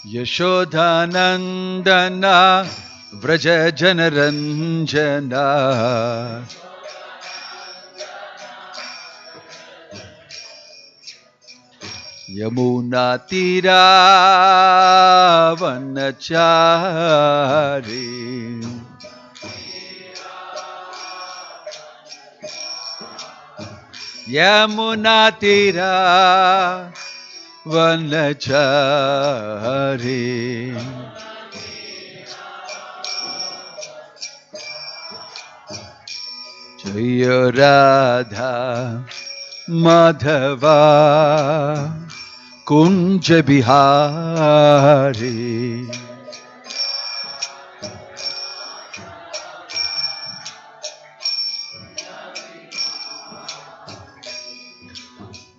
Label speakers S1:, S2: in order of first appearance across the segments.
S1: Yashodanandana Vraja Janaranjana Yamuna Tira Vanachari Yamuna Tira Vanachari Jaya Radha Madhava Kunja Bihari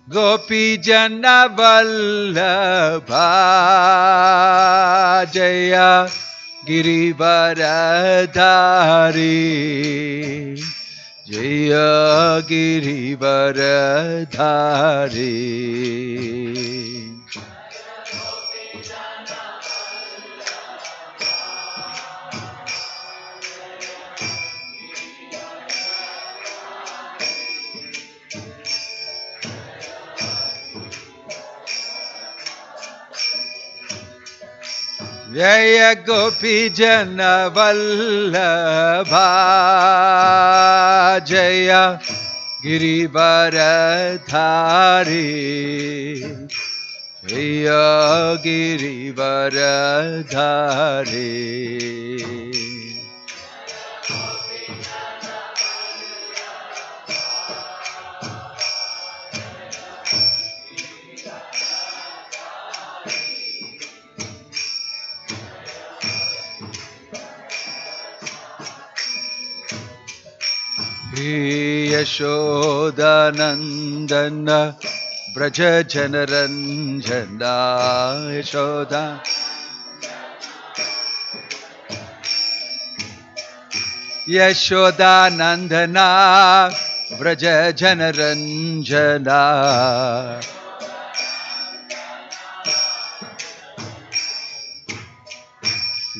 S1: Gopi Jana Vallabha Jaya Girivaradhari Jaya Girivaradhari Jaya Gopi Jana Vallabha Jaya Girivaradhari Jaya Girivaradhari Yashodanandana Braja Janaranjana Yashoda Yashodanandana Braja Janaranjana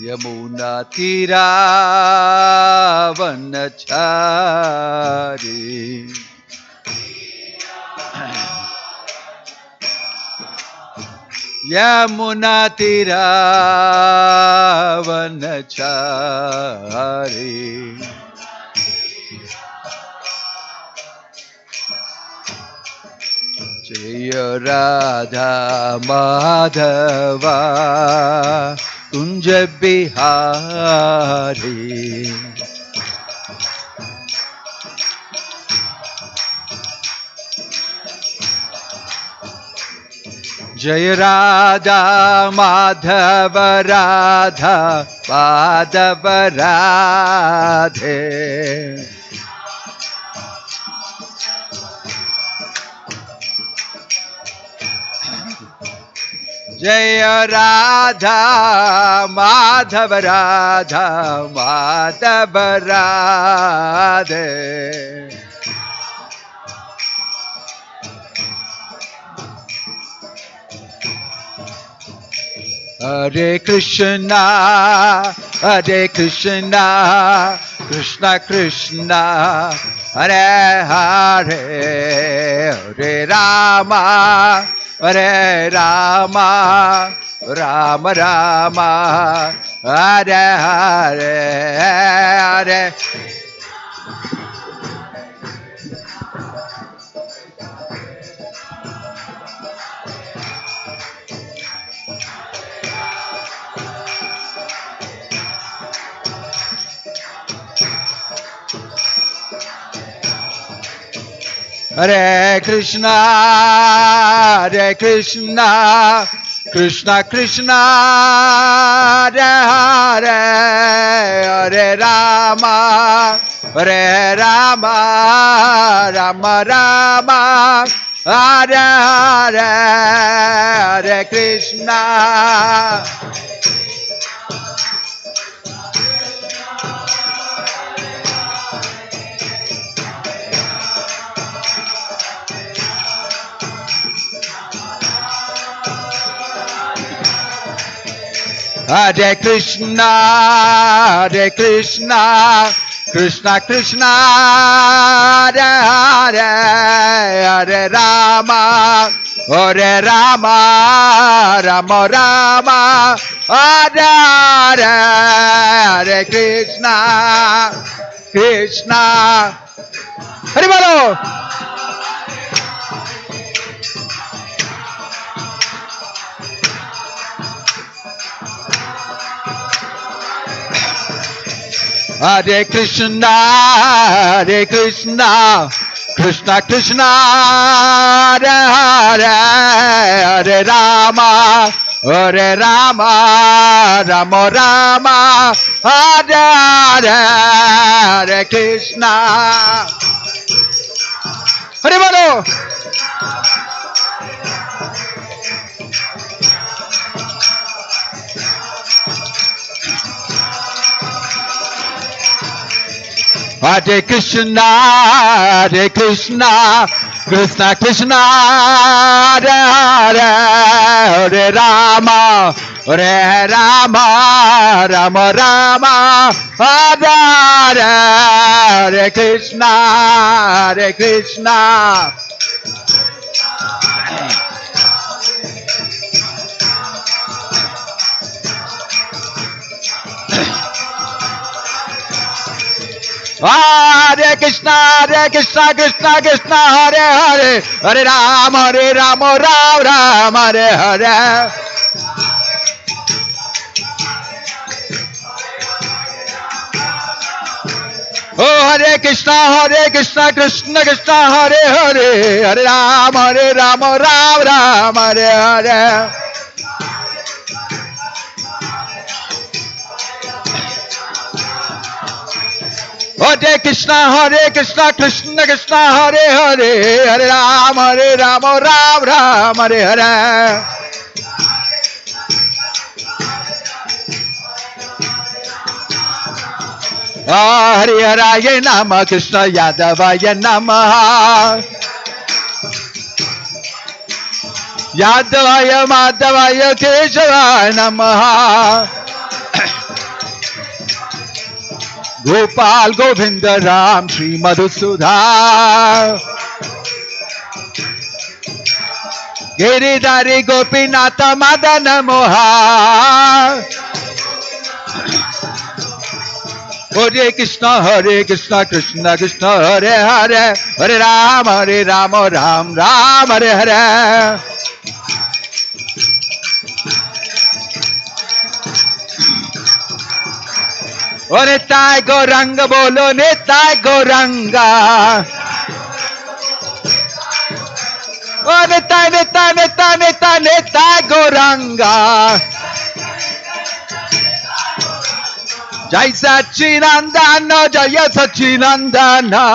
S1: Yamuna Tira Vanachari Yamuna Tira Vanachari Jaya Radha Madhava Kunja Bihari Jaya Radha Madhava Radha Madhava Radhe Jaya Radha Madhava Radha Madhava Radhe Hare Krishna Krishna Krishna Hare Hare Hare Rama Hare Rama Rama Rama Hare Hare Hare Hare Krishna Krishna Krishna Hare Hare Hare Rama Rama Rama Hare Hare Hare Krishna Hare Krishna, Hare Krishna, Krishna Krishna, Hare Hare, Hare Rama, Hare Rama, Rama Rama, Hare Hare, Hare Krishna, Krishna. Hare Bolo. Hare Krishna, Hare Krishna, Krishna Krishna, Hare Hare, Hare Rama, Hare Rama, Rama Rama, Hare Hare, Hare Krishna. Hare Bolo. Hare Krishna, Hare Krishna, Krishna Krishna, Hare Hare, Hare Rama, Hare Rama, Rama Rama, Hare Hare, Hare Krishna, Hare Krishna. Hare Krishna, Hare Krishna, Krishna Krishna, Hare Hare, Hare Rama, Hare Rama, Rama Rama, Hare Hare. Oh, Hare Krishna, Krishna Krishna, Hare Hare, Hare Rama, Hare Rama, Rama Rama, Hare Hare. Hare Krishna, Krishna Krishna, Hare Hare, Hare Rama, Rama Rama, Hare Hare. Hare Haraya Namah, Krishna Yadavaya Namah. Yadavaya Madhavaya Keshavaya Namah. Gopal Govinda Ram Shri Madhusudha. Giridhari Gopinatha Madana Moha. Hare Krishna, Krishna Krishna, Hare Hare, Hare Rama, Rama Rama, Hare Hare. O Nitai Gauranga bolo, Nitai Gauranga. O Nitai Gauranga. Jai Sachinandana, Jaya Sachinandana.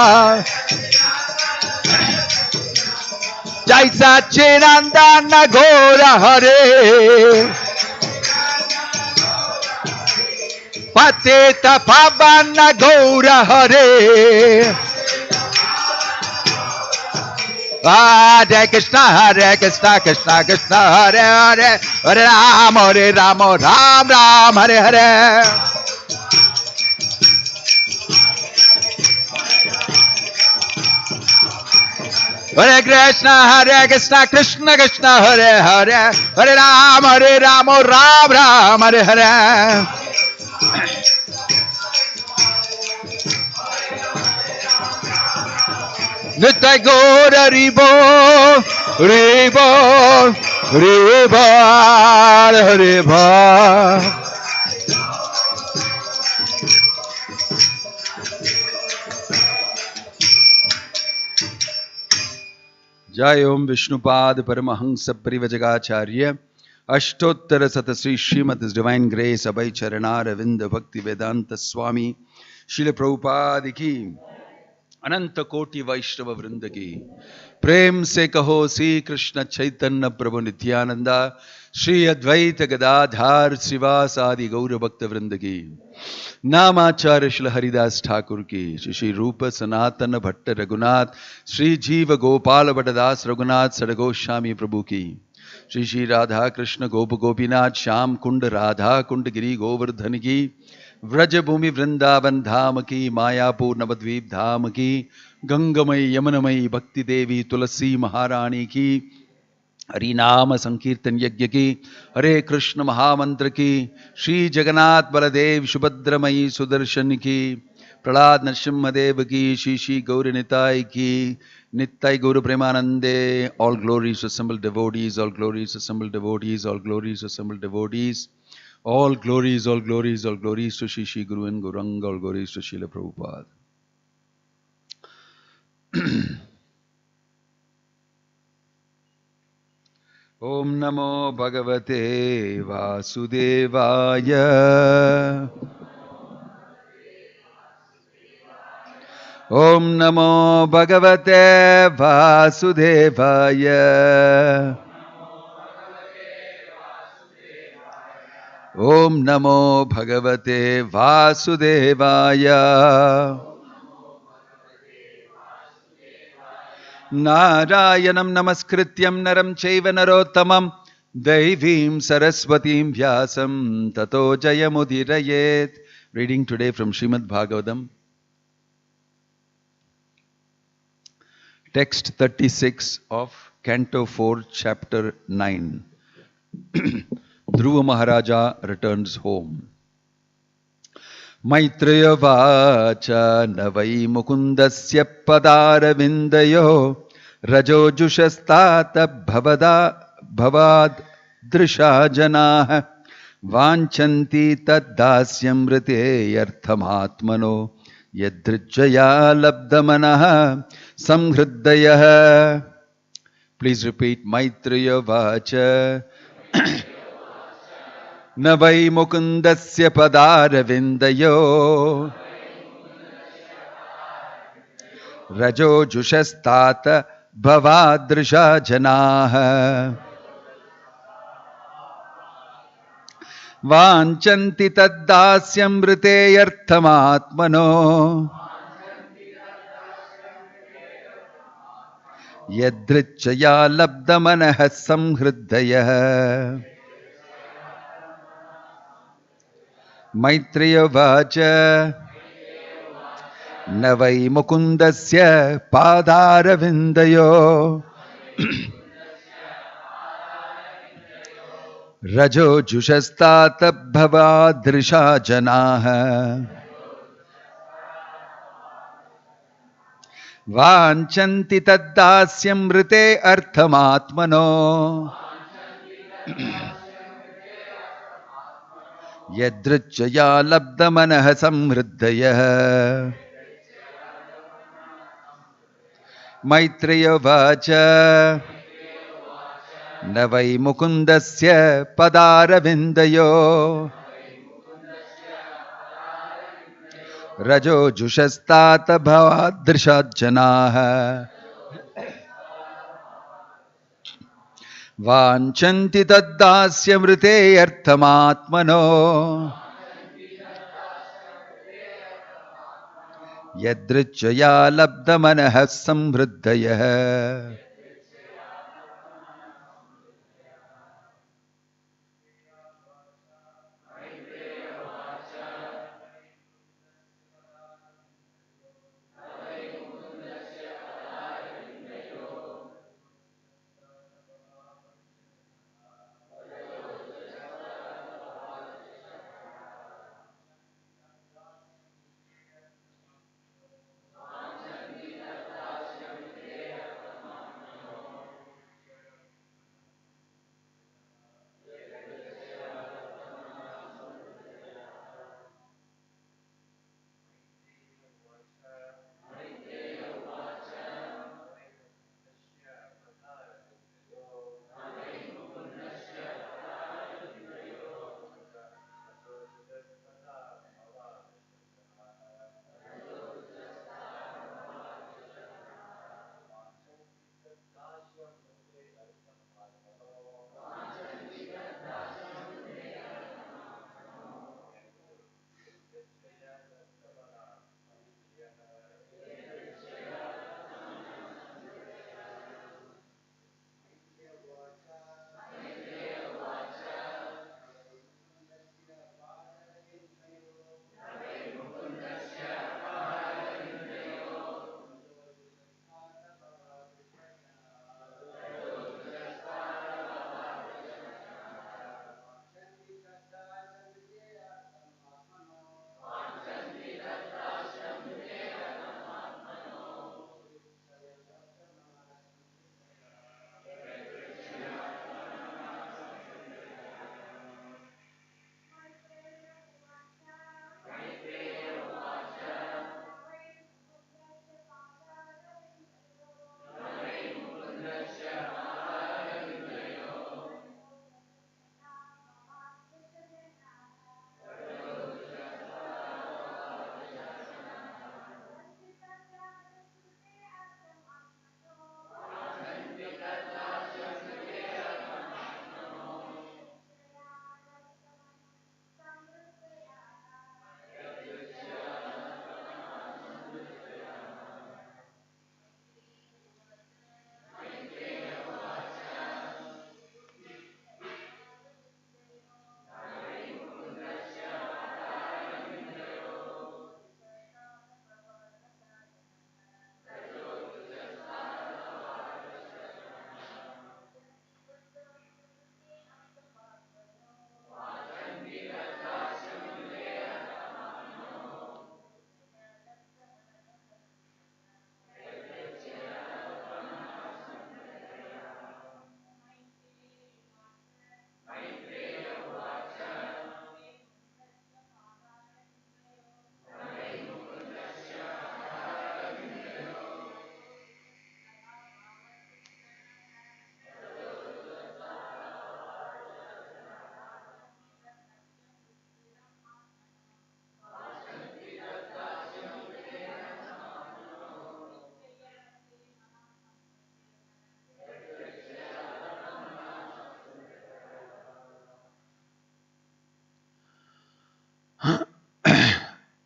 S1: Jai Sachinandana, Gaura Hare. Patita Pavana Gaura Hare. Hare Krishna, Krishna Krishna, Hare Hare, Hare Rama, Rama Rama, Hare Hare. Hare Krishna, Krishna Krishna, Hare Hare, Hare Rama, Rama Rama, Hare Hare. Nitai Gaura Ribo, Ribo, Ribo, Ribo. Jai Om Vishnupad Paramahansa Parivajagacharya Ashtottara Satasri Srimad His Divine Grace Abhay Charanara Vinda Bhakti Vedanta Swami Srila Prabhupada Ki Ananta Koti Vaishnava Vrinda Ki Prem Se Kaho Sri Krishna Chaitanya Prabhu Nityananda Shri Advaita Gadadhar Srivasadi Gaura Bhakta Vrinda Ki Namacharya Shri Haridas Thakur Ki Shri Rupa Sanatana Bhatta Raghunath Shri Jiva Gopala Bhattadas Raghunath Sadagoswami Prabhu Ki Shri Shri Radha Krishna Gopa Gopinath Sham Kund Radha Kund Giri Govardhan Ki Vraja Bhumi Vrindavan Dham Ki Mayapur Navadvip Dham Ki Gangamai Yamunamai Bhakti Devi Tulasi Maharani Ki Hari नाम संकीर्तन यज्ञ की हरे कृष्ण महामंत्र की श्री जगन्नाथ बलदेव सुभद्रमयी सुदर्शन की प्रहलाद नरसिम्हदेव की श्री श्री गौर निताय की नित्य गौर प्रेमानंदे all glories to assembled devotees, all glories to assembled devotees, all glories to assembled devotees, all glories, all glories, all glories to Shri Shri Guru and Gauranga, all glories to Srila Prabhupada. Om Namo Bhagavate Vasudevaya. Om Namo Bhagavate Vasudevaya. Om Namo Bhagavate Vasudevaya. Narayanam Namaskrityam Naram Chaiva Narottamam Devim Saraswatim Vyasam Tato Jayamudirayet. Reading today from Srimad Bhagavatam. Text 36 of Canto 4, Chapter 9. Dhruva Maharaja returns home. Maitreya vacha navai mukundasya padaravindayo rajo jushastata bhavad drisha janah vanchanti taddasyam rite yarthamatmano yadrijaya labdhamanah samhriddayah. Please repeat. Maitreya vacha Navai mukundasya padaravindayo rajo jushastata bhavadrisha janah vanchanti taddasyam rite yarthamatmano yadrichaya labdhamanah samhriddayah. Maitreya vacha navai mukundasya padaravindayo rajo jushastata bhavadrisha janah vanchanti taddasyam rite arthamatmano yadrichaya labdhamanah samhriddayah. Maitreya vacha navai mukundasya padaravindayo rajo jushastata bhavadrisha janah vanchanti taddasyam rite arthamatmano yadrichaya labdhamanah samhriddayah.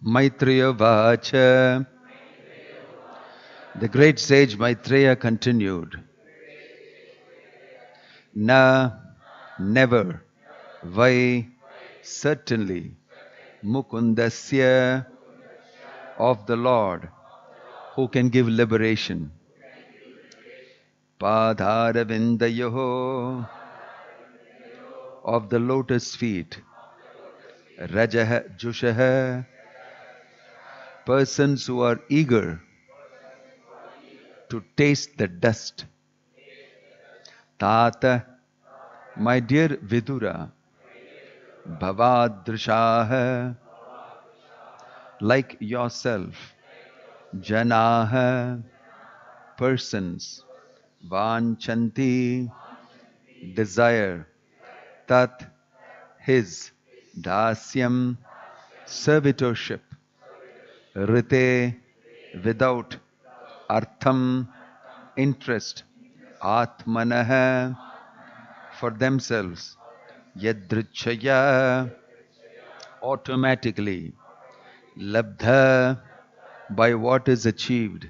S1: Maitreya Vacha. The great sage Maitreya continued, Na, never, Vai, certainly, Mukundasya, of the Lord, who can give liberation. Padharavindayoho, of the lotus feet. Rajaha Jushaha, persons who are eager to taste the dust. Tata, my dear Vidura, Bhavadrishaha, like yourself. Janaha, persons. Vanchanti, desire. Tat, his. Dasyam, servitorship. Rite, without. Artham, interest. Atmanaha, for themselves. Yadrichaya, automatically. Labdha, by what is achieved.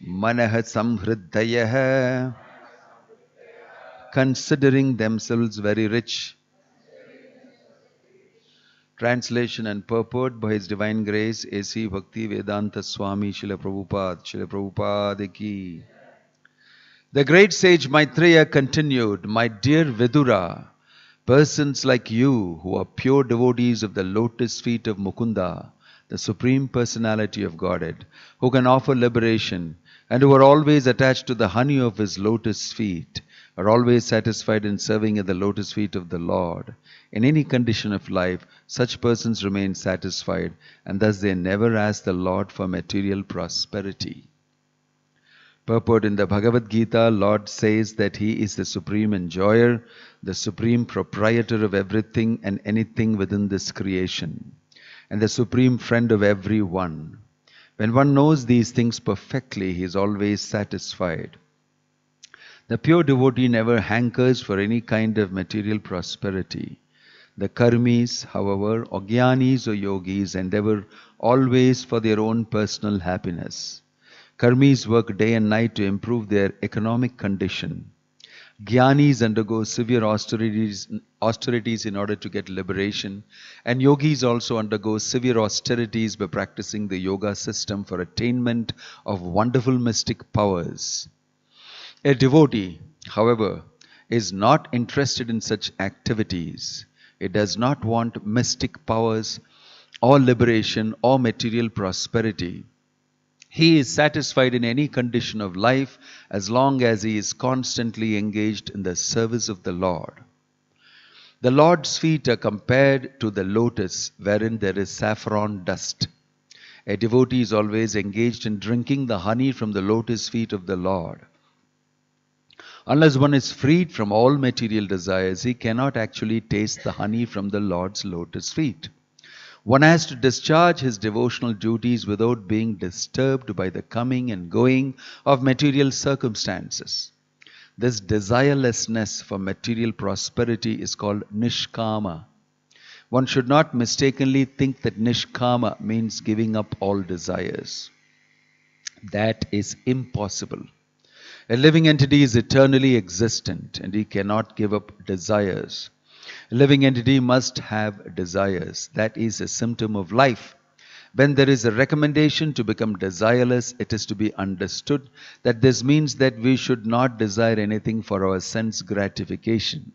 S1: Manaha samhriddayah, considering themselves very rich. Translation and purport by His Divine Grace A.C. Bhakti Vedanta Swami Srila Prabhupada ki. The great sage Maitreya continued, My dear Vidura, persons like you who are pure devotees of the lotus feet of Mukunda, the Supreme Personality of Godhead, who can offer liberation and who are always attached to the honey of His lotus feet, are always satisfied in serving at the lotus feet of the Lord. In any condition of life, such persons remain satisfied, and thus they never ask the Lord for material prosperity. Purport: in the Bhagavad Gita, Lord says that He is the supreme enjoyer, the supreme proprietor of everything and anything within this creation, and the supreme friend of everyone. When one knows these things perfectly, he is always satisfied. The pure devotee never hankers for any kind of material prosperity. The karmis, however, or jnanis or yogis, endeavor always for their own personal happiness. Karmis work day and night to improve their economic condition. Jnanis undergo severe austerities in order to get liberation, and yogis also undergo severe austerities by practicing the yoga system for attainment of wonderful mystic powers. A devotee, however, is not interested in such activities. It does not want mystic powers or liberation or material prosperity. He is satisfied in any condition of life as long as he is constantly engaged in the service of the Lord. The Lord's feet are compared to the lotus wherein there is saffron dust. A devotee is always engaged in drinking the honey from the lotus feet of the Lord. Unless one is freed from all material desires, he cannot actually taste the honey from the Lord's lotus feet. One has to discharge his devotional duties without being disturbed by the coming and going of material circumstances. This desirelessness for material prosperity is called nishkama. One should not mistakenly think that nishkama means giving up all desires. That is impossible. A living entity is eternally existent and he cannot give up desires. A living entity must have desires. That is a symptom of life. When there is a recommendation to become desireless, it is to be understood that this means that we should not desire anything for our sense gratification.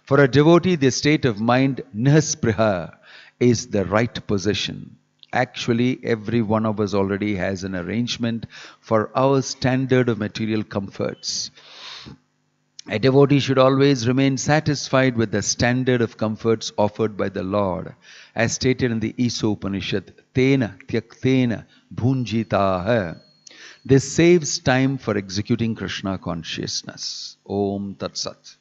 S1: For a devotee, the state of mind nihaspriha is the right position. Actually, every one of us already has an arrangement for our standard of material comforts. A devotee should always remain satisfied with the standard of comforts offered by the Lord, as stated in the Isa Upanishad, Tena Tyaktena Bhunjitaha. This saves time for executing Krishna consciousness. Om Tat Sat.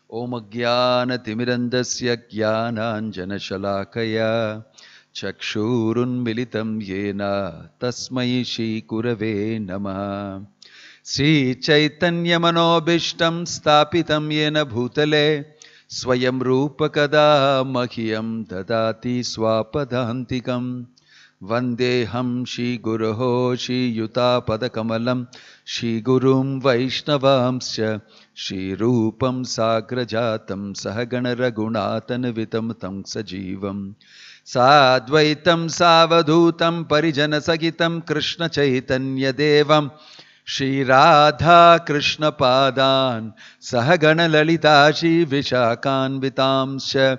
S1: Om Ajnana Timirandasya Jnananjana Shalakaya Chakshurun Militam Yena Tasmai Shri Gurave Namaha. Sri Chaitanya Manobishtam Stapitam Yena Bhutale Swayam Rupa Kada Mahyam Dadati Swapadantikam Vandeham Shri Guruho Shri Yuta Padakamalam Shri Gurum Vaishnavamsya Shri Rupam Sagrajatam Sahagana Raghunatan Vitam Tam Sajivam Sadvaitam Savadhutam Parijana Sagitam Krishna Chaitanya Devam Shri Radha Krishna Padan Sahagana Lalita Shri Vishakan Vitamsha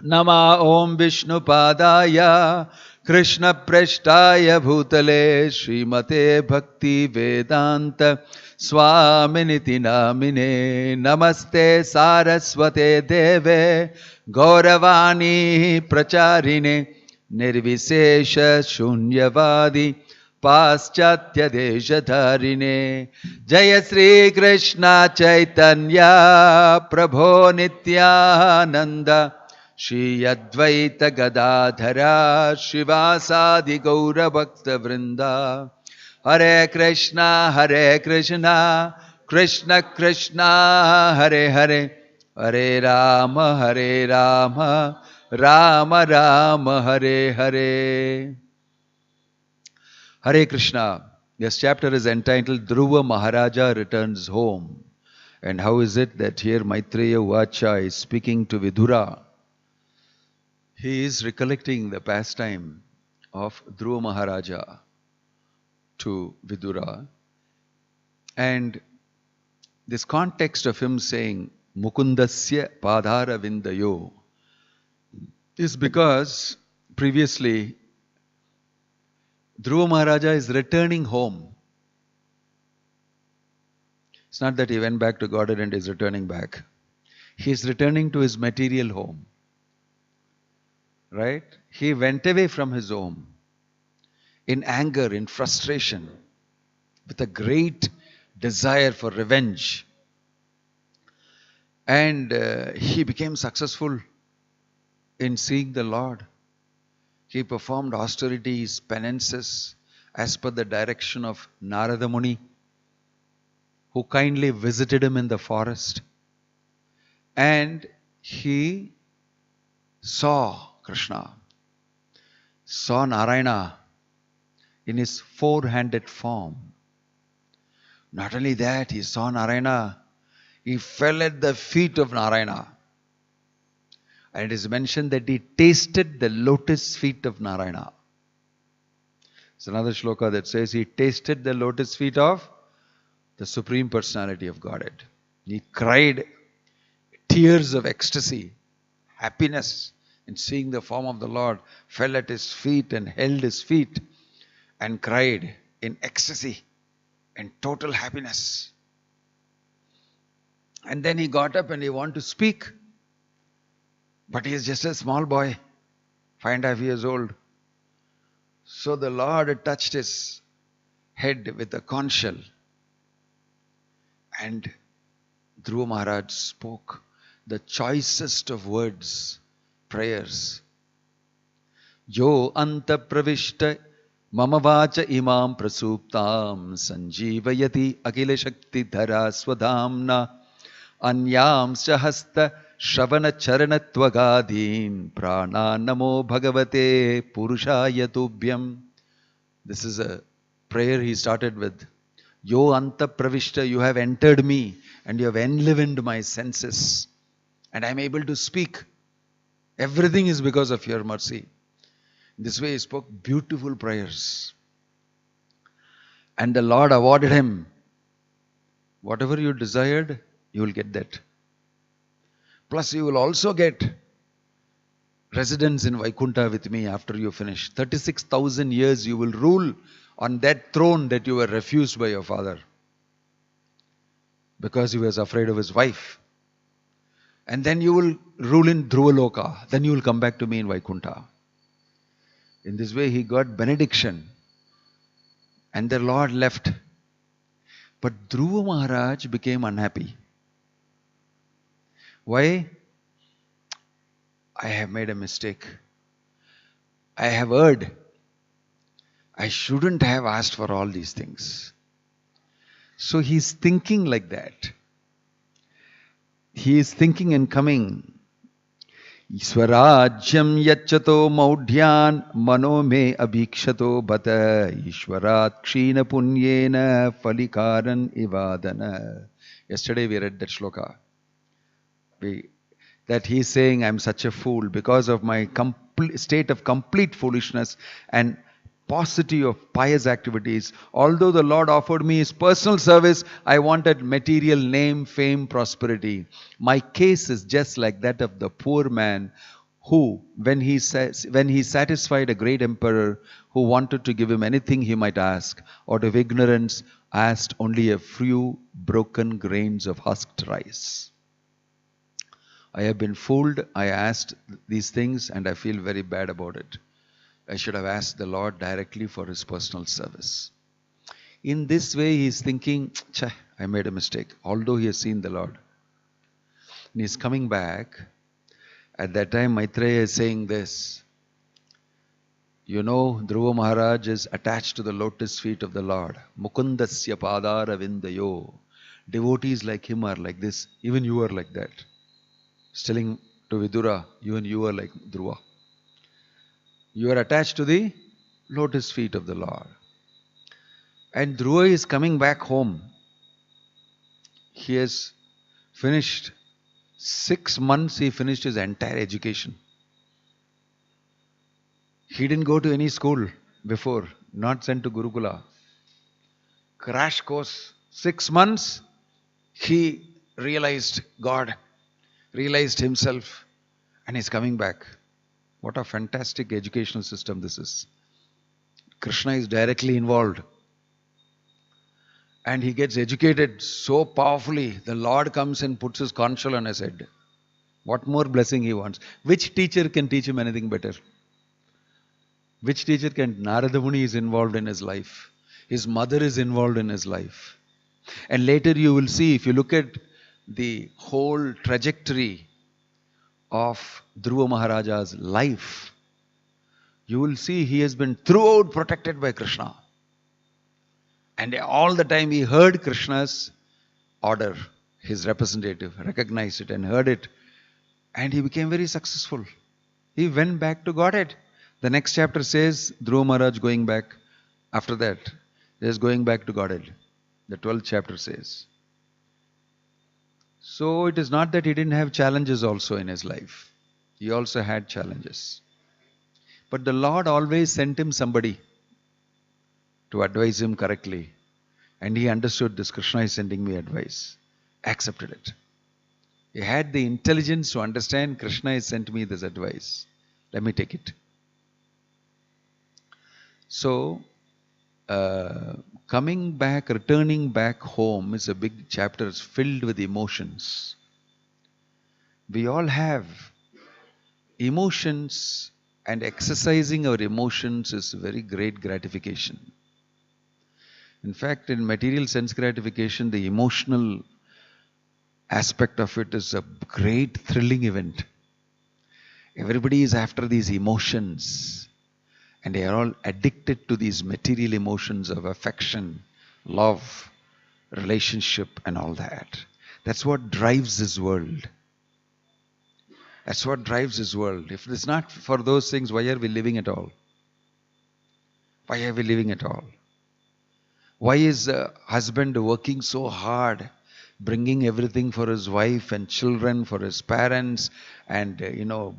S1: Nama Om Vishnu Padaya Krishna Preshtaya Bhutale Srimate Bhakti Vedanta Swaminiti Namine Namaste Saraswate Deve Gauravani Pracharine Nirvisesha Shunyavadi Paschatya Deshatharine Jaya Sri Krishna Chaitanya Prabho Nityananda Shri Advaita Gadadhara Shivasadi Gaura Bhakta Vrinda Hare Krishna Krishna Krishna Hare Hare Hare Rama Rama Rama Hare Hare. Hare Krishna. This chapter is entitled Dhruva Maharaja Returns Home. And how is it that here Maitreya Vacha is speaking to Vidura? He is recollecting the pastime of Dhruva Maharaja to Vidura. And this context of him saying Mukundasya Padhara Vindayo is because previously Dhruva Maharaja is returning home. It's not that he went back to Godhead and is returning back. He is returning to his material home. Right? He went away from his home in anger, in frustration, with a great desire for revenge. And he became successful in seeing the Lord. He performed austerities, penances, as per the direction of Narada Muni, who kindly visited him in the forest. And he saw Krishna, saw Narayana in his four-handed form. Not only that, he saw Narayana, he fell at the feet of Narayana. And it is mentioned that he tasted the lotus feet of Narayana. It's another shloka that says he tasted the lotus feet of the Supreme Personality of Godhead. He cried tears of ecstasy, happiness in seeing the form of the Lord, fell at his feet and held his feet and cried in ecstasy and total happiness. And then he got up and he wanted to speak. But he is just a small boy, 5.5 years old. So the Lord touched his head with a conch shell. And Dhruva Maharaj spoke the choicest of words, prayers. Yo anta pravishta mama vacha imam prasuptam sanjivayati akila shakti dhara swadhamna anyam sahasta Shravana Charanatvagadhin Prana Namo Bhagavate Purushaya Tubhyam. This is a prayer he started with. Yo Anta Pravishta, you have entered me and you have enlivened my senses. And I am able to speak. Everything is because of your mercy. In this way he spoke beautiful prayers. And the Lord awarded him. Whatever you desired, you will get that. Plus you will also get residence in Vaikuntha with me after you finish. 36,000 years you will rule on that throne that you were refused by your father. Because he was afraid of his wife. And then you will rule in Dhruvaloka. Then you will come back to me in Vaikuntha. In this way he got benediction. And the Lord left. But Dhruva Maharaj became unhappy. Why? I have made a mistake. I have erred. I shouldn't have asked for all these things. So he's thinking like that. he is thinking and coming. Swarajyam yachato maudhyan mano me abhikshato bata Ishwarat kshina punyena falikaran ivadana. Yesterday we read that shloka. That he is saying, I'm such a fool because of my state of complete foolishness and paucity of pious activities. Although the Lord offered me his personal service, I wanted material name, fame, prosperity. My case is just like that of the poor man who, when he satisfied a great emperor who wanted to give him anything he might ask, out of ignorance asked only a few broken grains of husked rice. I have been fooled. I asked these things and I feel very bad about it. I should have asked the Lord directly for his personal service. In this way, he is thinking, I made a mistake, although he has seen the Lord. And he is coming back. At that time, Maitreya is saying this. You know, Dhruva Maharaj is attached to the lotus feet of the Lord. Mukundasya padara vindayo. Devotees like him are like this. Even you are like that. Telling to Vidura, even you are like Dhruva. You are attached to the lotus feet of the Lord. And Dhruva is coming back home. He has finished 6 months, he finished his entire education. He didn't go to any school before, not sent to Gurukula. Crash course, 6 months, he realized God, realized himself, and he's coming back. What a fantastic educational system this is. Krishna is directly involved. And he gets educated so powerfully. The Lord comes and puts his conch shell on his head. What more blessing he wants? Which teacher can teach him anything better? Which teacher can? Narada Muni is involved in his life. His mother is involved in his life. And later you will see, if you look at the whole trajectory of Dhruva Maharaja's life, you will see he has been throughout protected by Krishna. And all the time he heard Krishna's order, his representative recognized it and heard it, and he became very successful. He went back to Godhead. The next chapter says Dhruva Maharaj going back. After that, he is going back to Godhead. The 12th chapter says. So it is not that he didn't have challenges also in his life. He also had challenges. But the Lord always sent him somebody to advise him correctly. And he understood this. Krishna is sending me advice. Accepted it. He had the intelligence to understand Krishna has sent me this advice. Let me take it. So, coming back, returning back home is a big chapter. It's filled with emotions. We all have emotions, and exercising our emotions is very great gratification. In fact, in material sense gratification, the emotional aspect of it is a great thrilling event. Everybody is after these emotions, and they are all addicted to these material emotions of affection, love, relationship, and all that. That's what drives this world. That's what drives this world. If it's not for those things, why are we living at all? Why are we living at all? Why is a husband working so hard, bringing everything for his wife and children, for his parents, and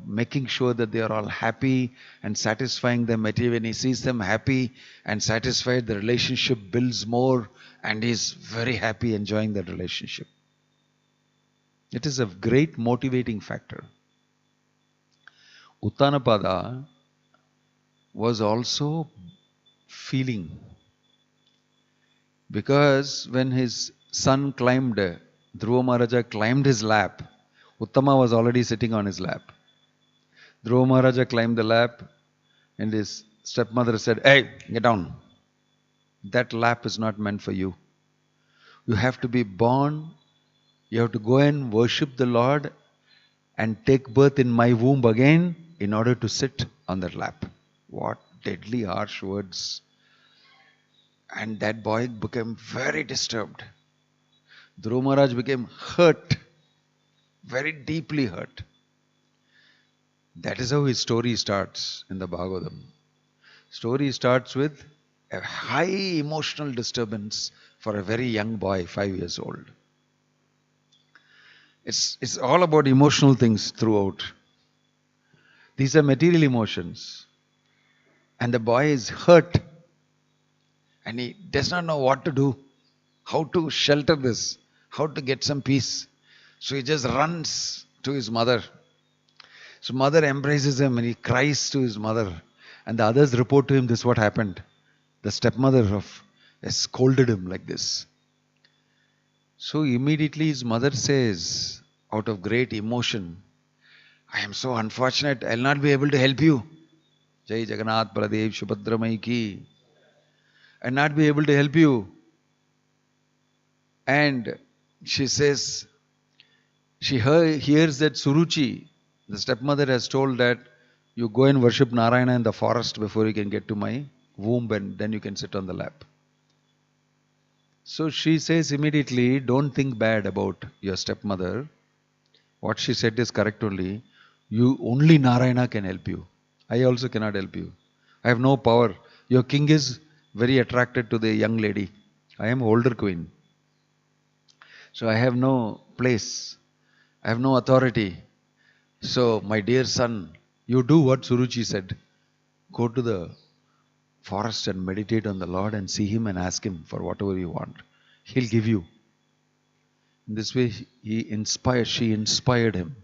S1: making sure that they are all happy and satisfying them materially? When he sees them happy and satisfied, the relationship builds more, and he is very happy enjoying that relationship. It is a great motivating factor. Uttanapada was also feeling, because when his son climbed, Dhruva Maharaja climbed his lap, Uttama was already sitting on his lap. Dhruva Maharaja climbed the lap, and his stepmother said, "Hey, get down. That lap is not meant for you. You have to be born, you have to go and worship the Lord and take birth in my womb again in order to sit on that lap." What deadly harsh words. And that boy became very disturbed. Dhruva Maharaj became hurt. very deeply hurt. That is how his story starts in the Bhagavatam. Story starts with a high emotional disturbance for a very young boy, 5 years old. It's all about emotional things throughout. These are material emotions. And the boy is hurt. And he does not know what to do, how to shelter this, how to get some peace. So he just runs to his mother. So mother embraces him and he cries to his mother. And the others report to him this what happened. The stepmother has scolded him like this. So immediately his mother says, out of great emotion, I am so unfortunate, I will not be able to help you. Jai Jagannath Baladev Subhadramai ki. I will not be able to help you. And she says, she hears that Suruchi, the stepmother, has told that you go and worship Narayana in the forest before you can get to my womb and then you can sit on the lap. So she says immediately, don't think bad about your stepmother. What she said is correct only. You only Narayana can help you. I also cannot help you. I have no power. Your king is very attracted to the young lady. I am older queen. So I have no place. I have no authority. So my dear son, you do what Suruchi said. Go to the forest and meditate on the Lord and see him and ask him for whatever you want. He'll give you. In this way, she inspired him.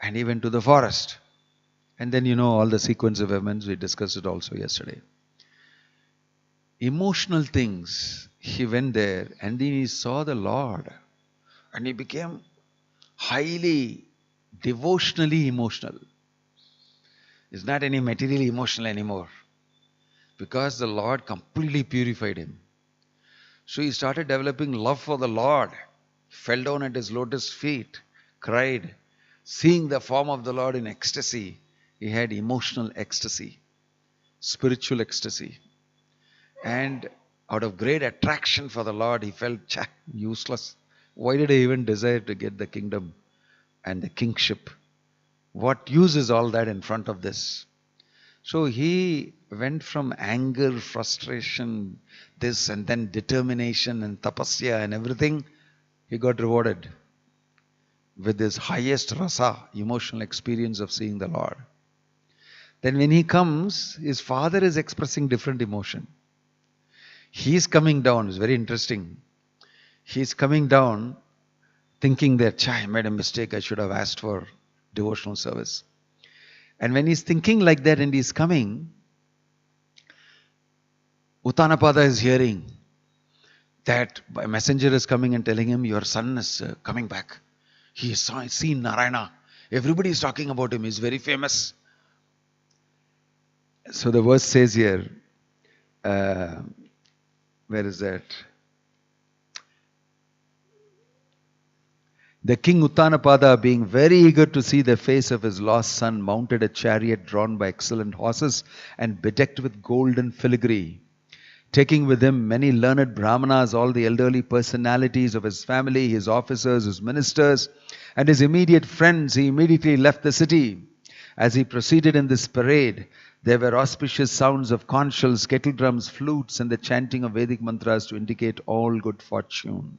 S1: And he went to the forest. And then you know all the sequence of events, we discussed it also yesterday. Emotional things, he went there and then he saw the Lord. And he became highly, devotionally emotional. It's not any materially emotional anymore. Because the Lord completely purified him. So he started developing love for the Lord. Fell down at his lotus feet, cried. Seeing the form of the Lord in ecstasy, he had emotional ecstasy, spiritual ecstasy. And out of great attraction for the Lord, he felt useless. Why did I even desire to get the kingdom and the kingship? What use is all that in front of this? So he went from anger, frustration, this and then determination and tapasya and everything. He got rewarded with his highest rasa, emotional experience of seeing the Lord. Then when he comes, his father is expressing different emotion. He is coming down. It's very interesting. He is coming down thinking that, I made a mistake. I should have asked for devotional service. And when he's thinking like that and he's coming, Uttanapada is hearing that a messenger is coming and telling him, your son is coming back. He has seen Narayana. Everybody is talking about him. He's very famous. So the verse says here, where is that? The king Uttanapada, being very eager to see the face of his lost son, mounted a chariot drawn by excellent horses and bedecked with gold and filigree. Taking with him many learned brahmanas, all the elderly personalities of his family, his officers, his ministers, and his immediate friends, he immediately left the city. As he proceeded in this parade, there were auspicious sounds of conch shells, kettle drums, flutes, and the chanting of Vedic mantras to indicate all good fortune.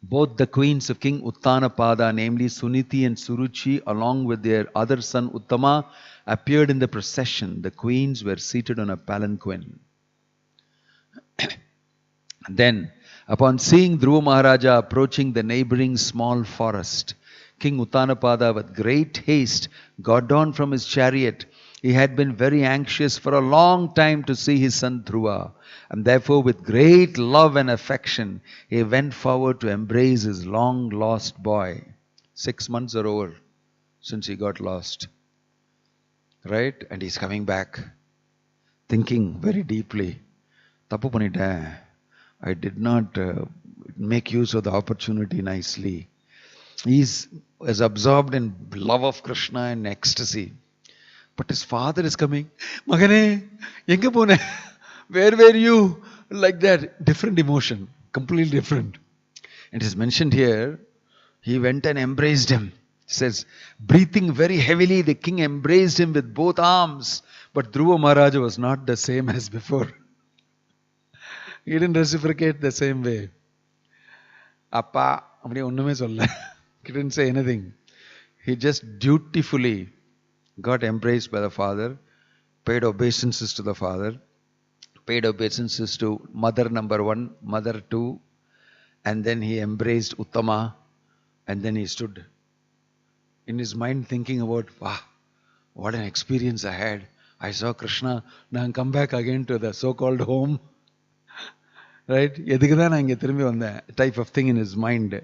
S1: Both the queens of King Uttanapada, namely Suniti and Suruchi, along with their other son Uttama, appeared in the procession. The queens were seated on a palanquin. Then, upon seeing Dhruva Maharaja approaching the neighboring small forest, King Uttanapada, with great haste, got down from his chariot. He had been very anxious for a long time to see his son Dhruva, and therefore with great love and affection, he went forward to embrace his long-lost boy. 6 months are over since he got lost. Right? And he's coming back, thinking very deeply, Tappu panniten. I did not make use of the opportunity nicely. He is absorbed in love of Krishna and ecstasy. But his father is coming. Magane, yenga pone? Where were you? Like that. Different emotion. Completely different. It is mentioned here He went and embraced him. It says, breathing very heavily, the king embraced him with both arms. But Dhruva Maharaja was not the same as before. He didn't reciprocate the same way. Appa, he didn't say anything. He just dutifully got embraced by the father, paid obeisances to the father, paid obeisances to mother number 1, mother 2, and then he embraced Uttama, and then he stood in his mind thinking about, wow, what an experience I had. I saw Krishna, now I come back again to the so-called home. Right? Type of thing in his mind.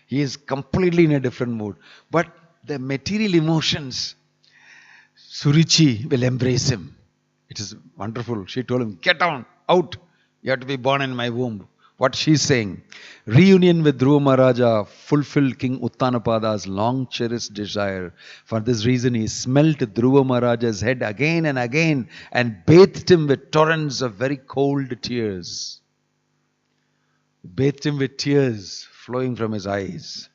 S1: He is completely in a different mood. But the material emotions, Suruchi will embrace him. It is wonderful. She told him, get down, out. You have to be born in my womb. What she's saying. Reunion with Dhruva Maharaja fulfilled King Uttanapada's long cherished desire. For this reason he smelt Dhruva Maharaja's head again and again and bathed him with torrents of very cold tears. Bathed him with tears flowing from his eyes.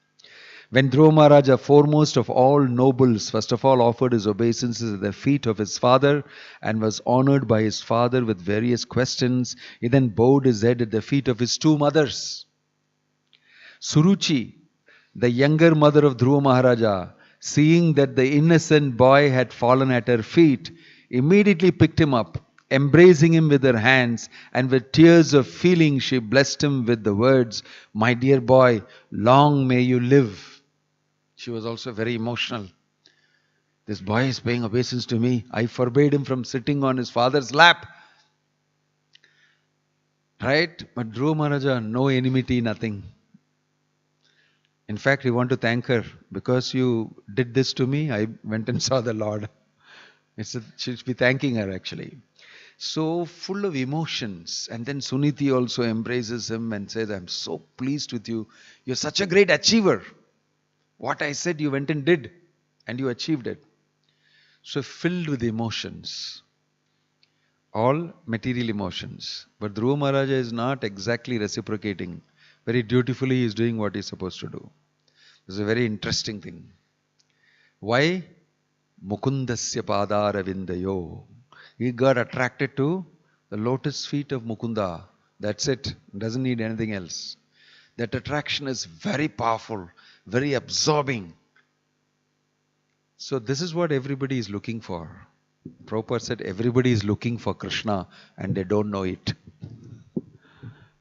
S1: When Dhruva Maharaja, foremost of all nobles, first of all offered his obeisances at the feet of his father and was honored by his father with various questions, he then bowed his head at the feet of his 2 mothers. Suruchi, the younger mother of Dhruva Maharaja, seeing that the innocent boy had fallen at her feet, immediately picked him up, embracing him with her hands, and with tears of feeling she blessed him with the words, my dear boy, long may you live. She was also very emotional. This boy is paying obeisance to me. I forbade him from sitting on his father's lap. Right? But Dhruva Maharaja, no enmity, nothing. In fact, we want to thank her. Because you did this to me, I went and saw the Lord. She should be thanking her actually. So full of emotions. And then Suniti also embraces him and says, I'm so pleased with you. You're such a great achiever. What I said you went and did. And you achieved it. So filled with emotions. All material emotions. But Dhruva Maharaja is not exactly reciprocating. Very dutifully he is doing what he is supposed to do. This is a very interesting thing. Why? Mukundasya padara vindayo. He got attracted to the lotus feet of Mukunda. That's it. Doesn't need anything else. That attraction is very powerful, very absorbing. So this is what everybody is looking for. Prabhupada said everybody is looking for Krishna and they don't know it.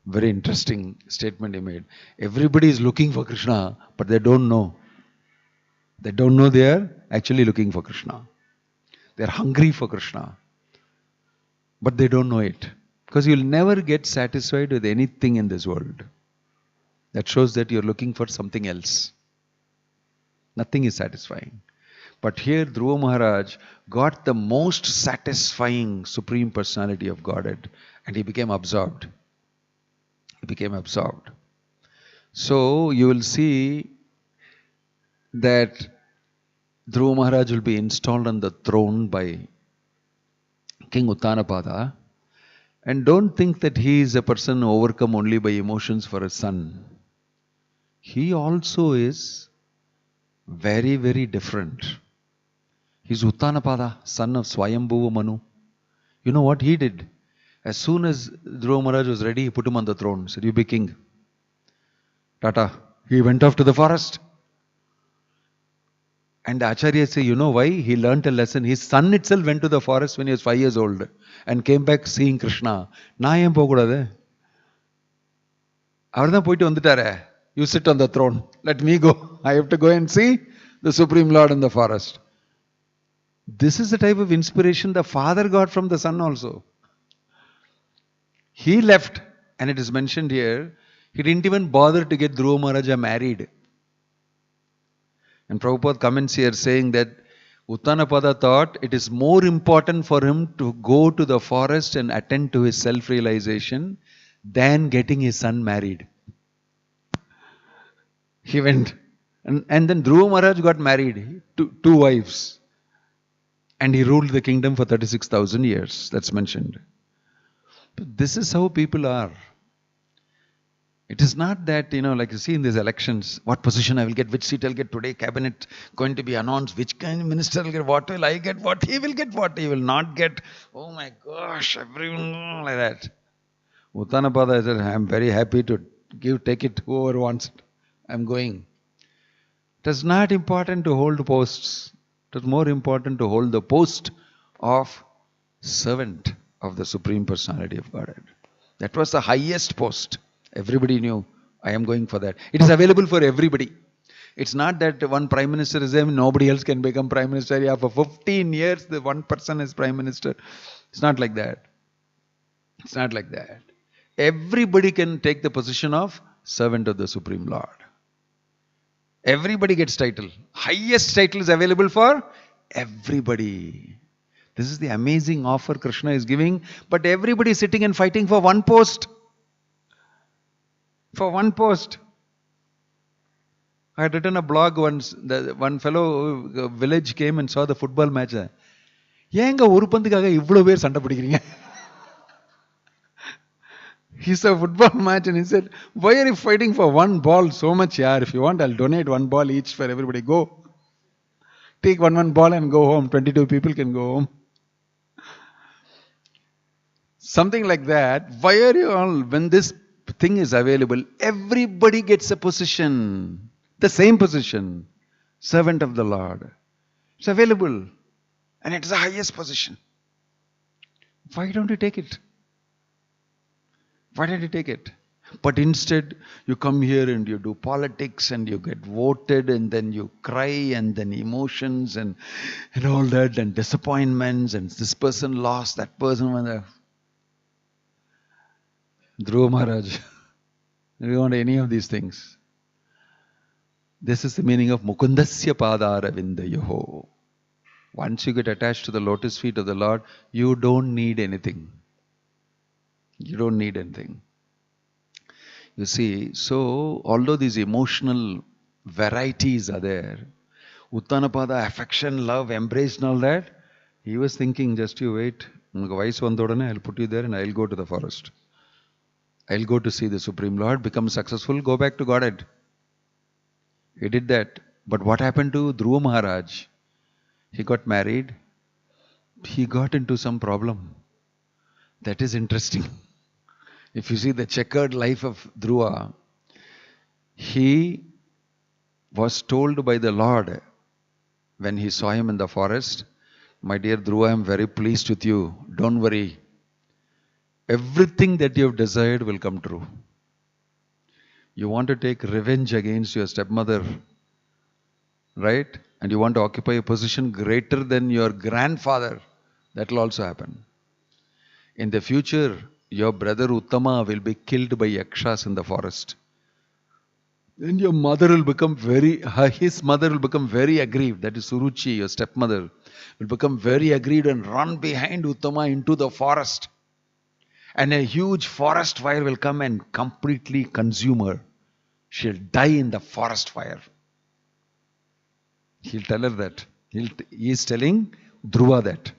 S1: Very interesting statement he made. Everybody is looking for Krishna, but they don't know. They don't know they are actually looking for Krishna. They are hungry for Krishna. But they don't know it. Because you'll never get satisfied with anything in this world. That shows that you're looking for something else. Nothing is satisfying. But here Dhruva Maharaj got the most satisfying Supreme Personality of Godhead. And he became absorbed. He became absorbed. So you will see that Dhruva Maharaj will be installed on the throne by King Uttanapada. And don't think that he is a person overcome only by emotions for his son. He also is very, very different. He's Uttanapada, son of Swayambhuva Manu. You know what he did? As soon as Dhruva Maharaj was ready, he put him on the throne. Said, you be king. Tata. He went off to the forest. And the Acharya say, you know why? He learnt a lesson. His son itself went to the forest when he was 5 years old and came back seeing Krishna. Na em pogudade. You sit on the throne. Let me go. I have to go and see the Supreme Lord in the forest. This is the type of inspiration the father got from the son also. He left, and it is mentioned here, he didn't even bother to get Dhruva Maharaja married. And Prabhupada comments here saying that Uttanapada thought it is more important for him to go to the forest and attend to his self-realization than getting his son married. He went. And then Dhruva Maharaj got married. Two wives. And he ruled the kingdom for 36,000 years. That's mentioned. But this is how people are. It is not that, like you see in these elections, what position I will get, which seat I'll get today, cabinet going to be announced, which kind of minister will get, what will I get, what he will get, what he will not get. Oh my gosh, everyone like that. Uttanapada said, I'm very happy to take it, whoever wants it. I'm going. It is not important to hold posts. It is more important to hold the post of servant of the Supreme Personality of Godhead. That was the highest post. Everybody knew, I am going for that. It is available for everybody. It's not that one prime minister is there, nobody else can become prime minister. Yeah, for 15 years, the one person is prime minister. It's not like that. It's not like that. Everybody can take the position of servant of the Supreme Lord. Everybody gets title. Highest title is available for everybody. This is the amazing offer Krishna is giving. But everybody is sitting and fighting for one post. For one post. I had written a blog once. One fellow village came and saw the football match. ஏங்க ஒரு பந்துக்காக இவ்வளவு பேர் சண்டை பிடிக்கிறீங்க? He saw a football match and he said, why are you fighting for one ball so much? Yeah, if you want, I'll donate one ball each for everybody. Go. Take one ball and go home. 22 people can go home. Something like that. Why are you all, when this thing is available, everybody gets a position. The same position. Servant of the Lord. It's available. And it's the highest position. Why don't you take it? Why did you take it? But instead, you come here and you do politics and you get voted and then you cry and then emotions and all that and disappointments and this person lost, that person won. Dhruva Maharaja. You don't want any of these things. This is the meaning of Mukundasya Padara Vindayoho. Once you get attached to the lotus feet of the Lord, you don't need anything. You don't need anything. You see, so although these emotional varieties are there, Uttanapada, affection, love, embrace and all that, he was thinking, just you wait, I'll put you there and I'll go to the forest. I'll go to see the Supreme Lord, become successful, go back to Godhead. He did that. But what happened to Dhruva Maharaj? He got married. He got into some problem. That is interesting. If you see the checkered life of Dhruva, he was told by the Lord when he saw him in the forest, my dear Dhruva, I am very pleased with you. Don't worry. Everything that you have desired will come true. You want to take revenge against your stepmother, right? And you want to occupy a position greater than your grandfather. That will also happen. In the future, your brother Uttama will be killed by yakshas in the forest. Then your mother will become his mother will become very aggrieved. That is Suruchi, your stepmother, will become very aggrieved and run behind Uttama into the forest. And a huge forest fire will come and completely consume her. She'll die in the forest fire. He'll tell her that. He is telling Dhruva that.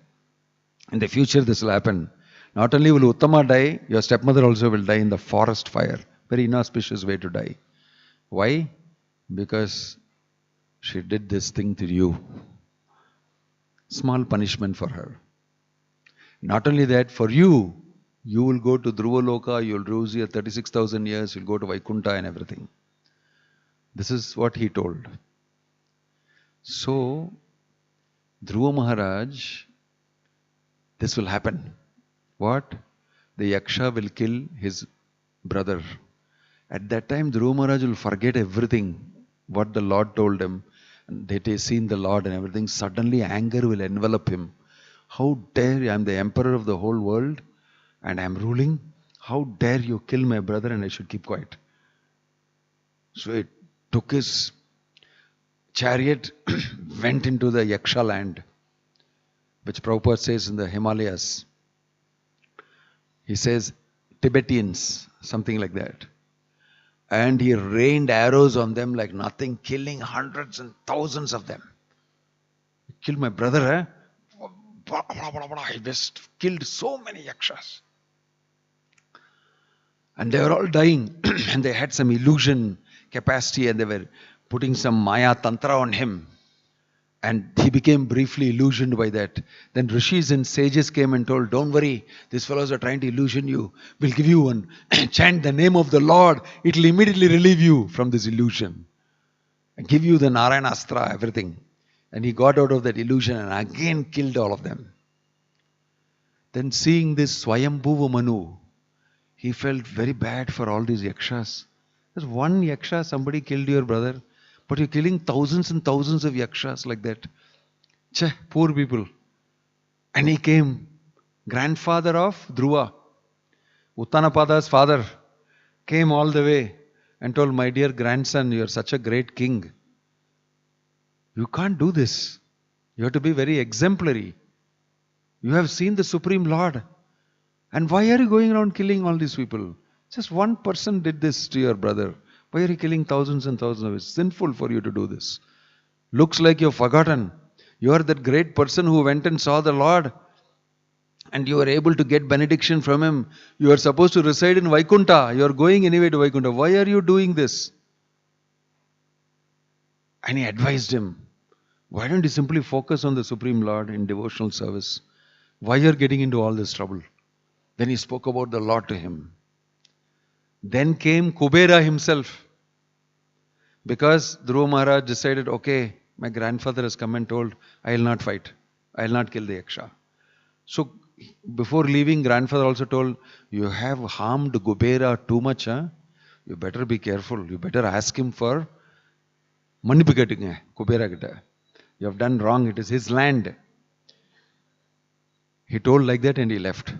S1: In the future this will happen. Not only will Uttama die, your stepmother also will die in the forest fire. Very inauspicious way to die. Why? Because she did this thing to you. Small punishment for her. Not only that, for you, you will go to Dhruva Loka, you will rule here 36,000 years, you will go to Vaikuntha and everything. This is what he told. So, Dhruva Maharaj, this will happen. What? The Yaksha will kill his brother. At that time, Dhruva Maharaj will forget everything, what the Lord told him. And that he has seen the Lord and everything. Suddenly anger will envelop him. How dare you? I am the emperor of the whole world and I am ruling. How dare you kill my brother and I should keep quiet? So he took his chariot, went into the Yaksha land, which Prabhupada says in the Himalayas. He says Tibetans, something like that. And he rained arrows on them like nothing, killing hundreds and thousands of them. He killed my brother, He just killed so many yakshas. And they were all dying. And they had some illusion capacity and they were putting some Maya Tantra on him. And he became briefly illusioned by that. Then rishis and sages came and told, don't worry, these fellows are trying to illusion you. We'll give you one. Chant the name of the Lord. It will immediately relieve you from this illusion. And give you the Narayana Astra, everything. And he got out of that illusion and again killed all of them. Then seeing this Swayambhuva Manu, he felt very bad for all these yakshas. There's one yaksha, somebody killed your brother. But you're killing thousands and thousands of yakshas like that. Cheh, poor people. And he came, grandfather of Dhruva, Uttanapada's father, came all the way and told, my dear grandson, you're such a great king. You can't do this. You have to be very exemplary. You have seen the Supreme Lord. And why are you going around killing all these people? Just one person did this to your brother. Why are you killing thousands and thousands of it? It's sinful for you to do this. Looks like you've forgotten. You are that great person who went and saw the Lord and you were able to get benediction from him. You are supposed to reside in Vaikuntha. You are going anyway to Vaikuntha. Why are you doing this? And he advised him, why don't you simply focus on the Supreme Lord in devotional service? Why are you getting into all this trouble? Then he spoke about the Lord to him. Then came Kubera himself. Because Dhruva Maharaj decided, okay, my grandfather has come and told, I will not fight. I will not kill the Yaksha. So, before leaving, grandfather also told, you have harmed Kubera too much. Huh? You better be careful. You better ask him for Manipikatinga, Kubera Gita. You have done wrong. It is his land. He told like that and he left.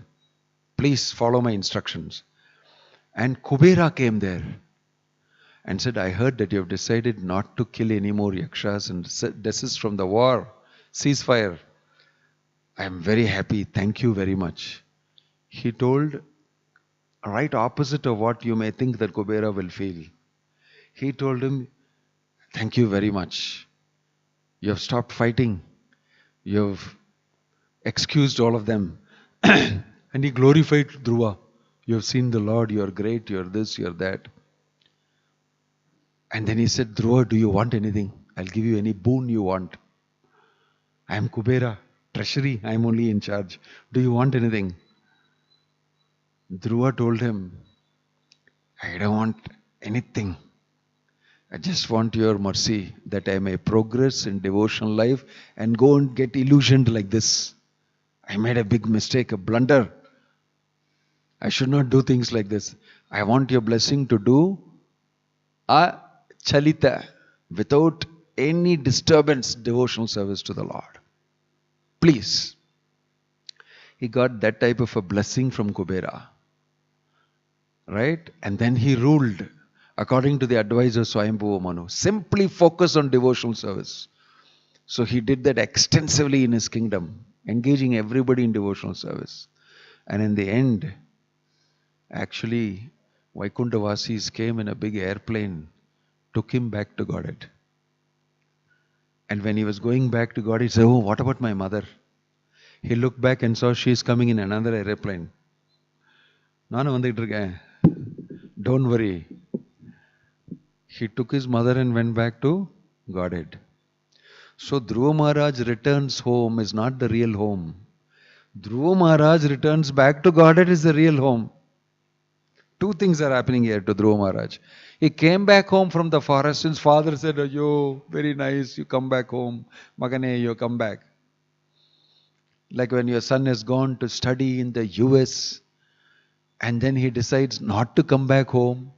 S1: Please follow my instructions. And Kubera came there and said, I heard that you have decided not to kill any more yakshas and desist from the war. Ceasefire. I am very happy. Thank you very much. He told right opposite of what you may think that Kubera will feel. He told him, thank you very much. You have stopped fighting. You have excused all of them. And he glorified Dhruva. You have seen the Lord, you are great, you are this, you are that. And then he said, Dhruva, do you want anything? I'll give you any boon you want. I am Kubera, treasury, I am only in charge. Do you want anything? Dhruva told him, I don't want anything. I just want your mercy that I may progress in devotional life and go and get illusioned like this. I made a big mistake, a blunder. I should not do things like this. I want your blessing to do a chalita, without any disturbance, devotional service to the Lord. Please. He got that type of a blessing from Kubera. Right? And then he ruled according to the advice of Swayambhuva Manu. Simply focus on devotional service. So he did that extensively in his kingdom, engaging everybody in devotional service. And in the end, actually, Vaikuntha Vasis came in a big airplane, took him back to Godhead. And when he was going back to God, he said, oh, what about my mother? He looked back and saw she is coming in another airplane. Don't worry. He took his mother and went back to Godhead. So Dhruva Maharaj returns home is not the real home. Dhruva Maharaj returns back to Godhead is the real home. Two things are happening here to Dhruva Maharaj. He came back home from the forest. His father said, yo, very nice, you come back home. Magane, you come back. Like when your son has gone to study in the US and then he decides not to come back home.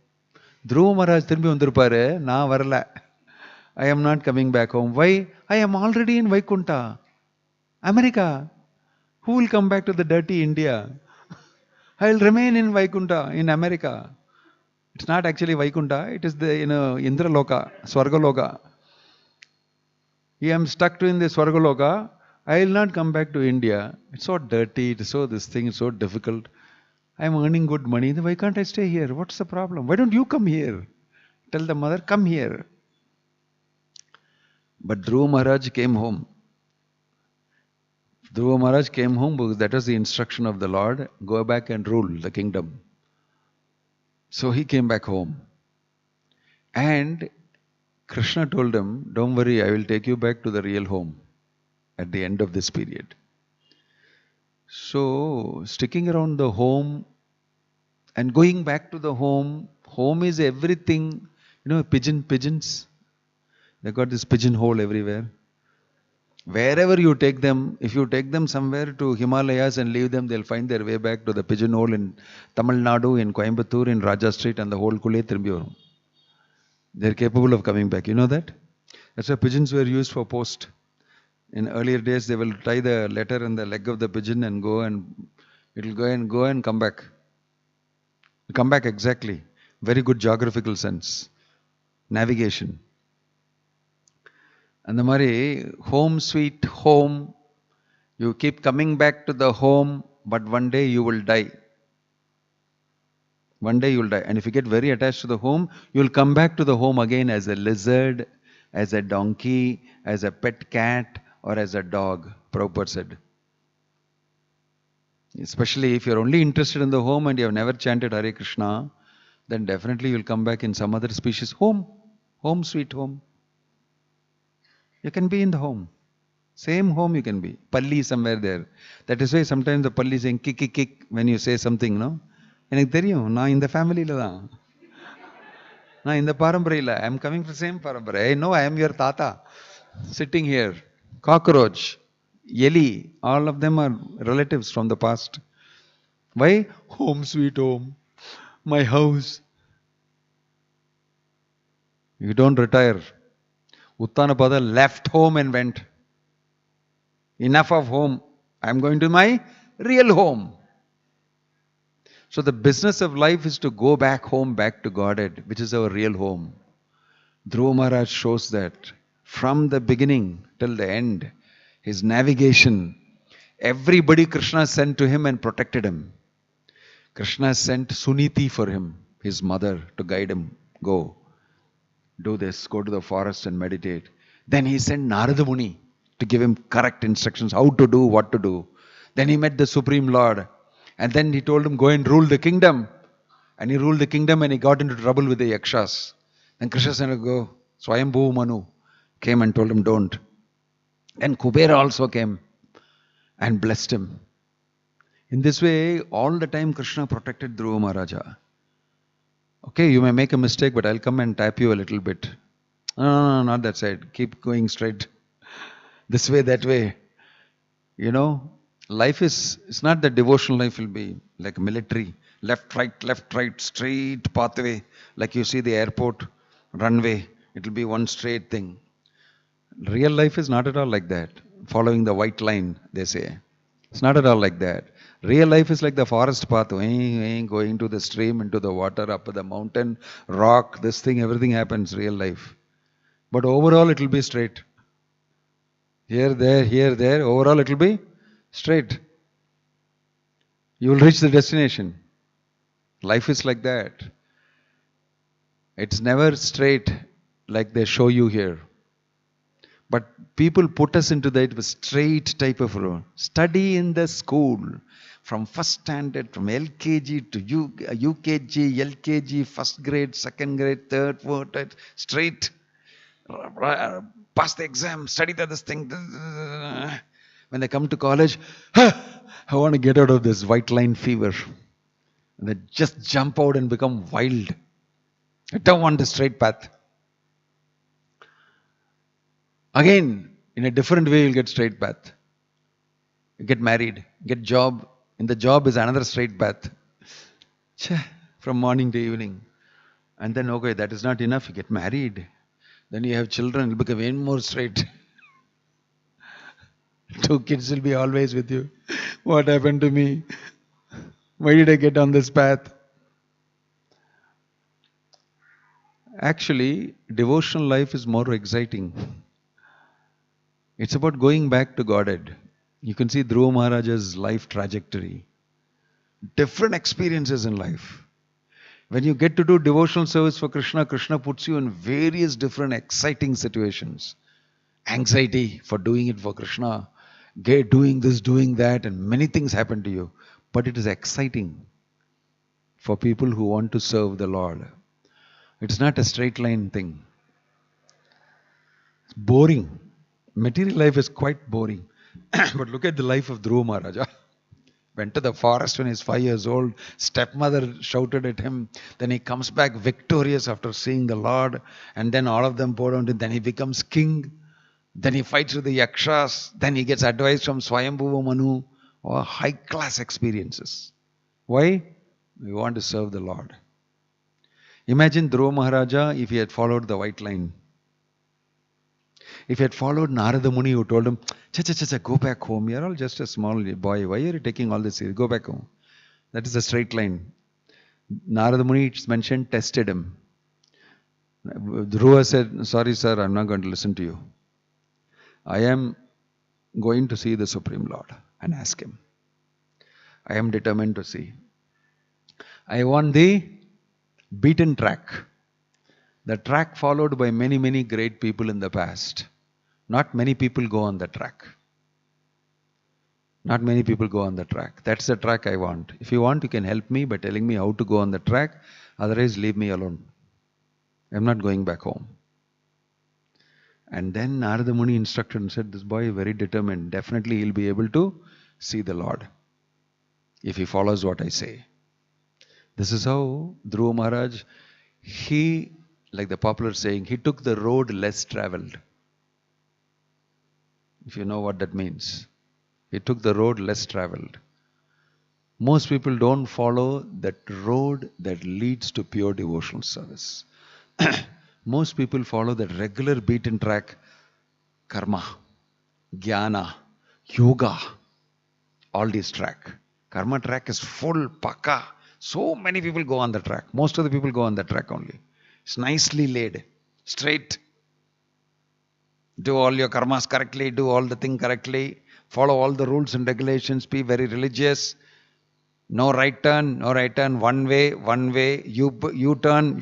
S1: Dhruva Maharaj thirumbi vandirupparu, na varala. I am not coming back home. Why? I am already in Vaikuntha, America. Who will come back to the dirty India? I will remain in Vaikuntha, in America. It's not actually Vaikuntha, it is the Indraloka, Swargaloka. I am stuck to in the Swargaloka. I will not come back to India. It's so dirty, it's so this thing is so difficult. I am earning good money. Why can't I stay here? What's the problem? Why don't you come here? Tell the mother, come here. But Dhruva Maharaj came home. Dhruva Maharaj came home because that was the instruction of the Lord. Go back and rule the kingdom. So he came back home. And Krishna told him, don't worry, I will take you back to the real home at the end of this period. So, sticking around the home and going back to the home is everything. Pigeons, they got this pigeonhole everywhere. Wherever you take them, if you take them somewhere to Himalayas and leave them, they'll find their way back to the pigeonhole in Tamil Nadu, in Coimbatore, in Raja Street, and the whole Kule Thirumbiyuvarum. They're capable of coming back. You know that? That's why pigeons were used for post. In earlier days, they will tie the letter in the leg of the pigeon and it'll go and come back. Come back exactly. Very good geographical sense. Navigation. And the Mari, home sweet home. You keep coming back to the home, but one day you will die. One day you will die. And if you get very attached to the home, you will come back to the home again as a lizard, as a donkey, as a pet cat, or as a dog, Prabhupada said. Especially if you're only interested in the home and you have never chanted Hare Krishna, then definitely you'll come back in some other species. Home, sweet home. You can be in the home. Same home you can be. Palli somewhere there. That is why sometimes the Palli saying kick, kick, kick when you say something, no? And na in the family la. Na in the paramparila. I am coming from the same parampara. I know I am your tata. Sitting here. Cockroach. Yeli. All of them are relatives from the past. Why? Home sweet home. My house. You don't retire. Uttanapada left home and went. Enough of home. I am going to my real home. So the business of life is to go back home, back to Godhead, which is our real home. Dhruva Maharaj shows that from the beginning till the end, his navigation, everybody Krishna sent to him and protected him. Krishna sent Suniti for him, his mother, to guide him. Go, do this, go to the forest and meditate. Then he sent Narada Muni to give him correct instructions, how to do, what to do. Then he met the Supreme Lord. And then he told him, go and rule the kingdom. And he ruled the kingdom and he got into trouble with the Yakshas. Then Krishna said, go. Swayambhu Manu came and told him, don't. Then Kubera also came and blessed him. In this way, all the time Krishna protected Dhruva Maharaja. Okay, you may make a mistake, but I'll come and tap you a little bit. No, not that side. Keep going straight. This way, that way. Life it's not that devotional life will be like military. Left, right, straight pathway. Like you see the airport runway. It will be one straight thing. Real life is not at all like that. Following the white line, they say. It's not at all like that. Real life is like the forest path. Going to the stream, into the water, up the mountain, rock, this thing, everything happens, real life. But overall it will be straight. Here, there, overall it will be straight. You will reach the destination. Life is like that. It's never straight like they show you here. But people put us into that straight type of road. Study in the school. From first standard, from LKG to UKG, LKG, first grade, second grade, third, fourth, straight. Pass the exam, study this thing. When they come to college, I want to get out of this white line fever. And they just jump out and become wild. I don't want the straight path. Again, in a different way, you'll get straight path. You get married, get job. In the job is another straight path. From morning to evening. And then, okay, that is not enough. You get married. Then you have children. It will become even more straight. 2 kids will be always with you. What happened to me? Why did I get on this path? Actually, devotional life is more exciting. It's about going back to Godhead. You can see Dhruva Maharaja's life trajectory. Different experiences in life. When you get to do devotional service for Krishna, Krishna puts you in various different exciting situations. Anxiety for doing it for Krishna. Doing this, doing that, and many things happen to you. But it is exciting. for people who want to serve the Lord. It's not a straight line thing. It's boring. Material life is quite boring. But look at the life of Dhruva Maharaja. Went to the forest when he's 5 years old. Stepmother shouted at him. Then he comes back victorious after seeing the Lord. And then all of them pour on him. Then he becomes king. Then he fights with the Yakshas. Then he gets advice from Swayambhuva Manu. Oh, high class experiences. Why? We want to serve the Lord. Imagine Dhruva Maharaja if he had followed the white line. If he had followed Narada Muni who told him, Cha, go back home. You're all just a small boy. Why are you taking all this? Go back home. That is a straight line. Narada Muni, it's mentioned, tested him. Dhruva said, sorry sir, I'm not going to listen to you. I am going to see the Supreme Lord and ask him. I am determined to see. I want the beaten track. The track followed by many, many great people in the past. Not many people go on the track. Not many people go on the track. That's the track I want. If you want, you can help me by telling me how to go on the track. Otherwise, leave me alone. I'm not going back home. And then Narada Muni instructed and said, this boy is very determined. Definitely he'll be able to see the Lord if he follows what I say. This is how Dhruva Maharaj, he, like the popular saying, he took the road less traveled. If you know what that means. He took the road less traveled. Most people don't follow that road that leads to pure devotional service. Most people follow that regular beaten track, karma, jnana, yoga, all these track. Karma track is full, paka. So many people go on the track. Most of the people go on the track only. It's nicely laid, straight. Do all your karmas correctly, do all the thing correctly, follow all the rules and regulations, be very religious. No right turn, one way, U-turn,